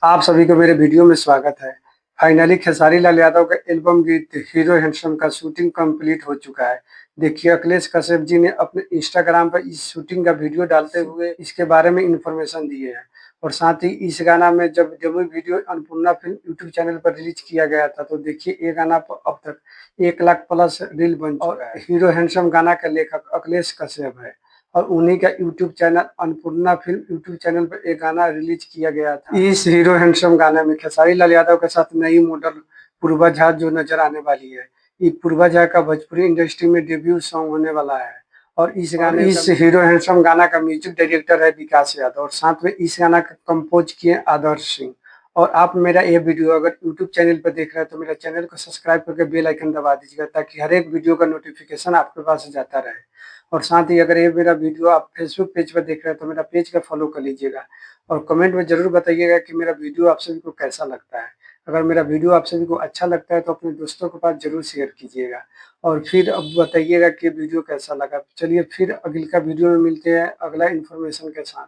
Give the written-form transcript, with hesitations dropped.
आप सभी को मेरे वीडियो में स्वागत है। फाइनली खेसारी लाल यादव का एल्बम गीत हीरो हैंडसम का शूटिंग कंप्लीट हो चुका है। देखिए, अखिलेश कश्यप जी ने अपने इंस्टाग्राम पर इस शूटिंग का वीडियो डालते हुए इसके बारे में इंफॉर्मेशन दिए हैं। और साथ ही इस गाना में जब demo video Annapurna film YouTube channel पर रिलीज किया गया था, तो देखिए ये गाना अब तक 1 लाख प्लस रील बन चुका है। हीरो हैंडसम गाना का लेखक अखिलेश कश्यप है और उन्हीं का YouTube channel Annapurna film YouTube channel पर एक गाना रिलीज किया गया था। इस हीरो हैंडसम गाने में खेसारी लाल यादव के साथ नई मॉडल पूर्वा झा जो नजर आने वाली है। ये पूर्वा झा का भोजपुरी इंडस्ट्री में डेब्यू सॉन्ग होने वाला है। और इस हीरो हैंडसम गाना का म्यूजिक डायरेक्टर है विकास यादव और साथ में इस गाना का कंपोज किए आदर्श सिंह। और आप मेरा ये वीडियो अगर यूट्यूब चैनल पर देख रहे हैं तो मेरा चैनल को सब्सक्राइब करके बेल आइकन दबा दीजिएगा, ताकि हर एक वीडियो का नोटिफिकेशन आपके पास जाता रहे। और साथ ही अगर ये मेरा वीडियो आप फेसबुक पेज पर देख रहे हैं तो मेरा पेज का फॉलो कर लीजिएगा। और कमेंट में ज़रूर बताइएगा कि मेरा वीडियो आप सभी को कैसा लगता है। अगर मेरा वीडियो आप सभी को अच्छा लगता है तो अपने दोस्तों के पास ज़रूर शेयर कीजिएगा। और फिर अब बताइएगा कि वीडियो कैसा लगा। चलिए फिर अगली का वीडियो में मिलते हैं अगला इन्फॉर्मेशन के साथ।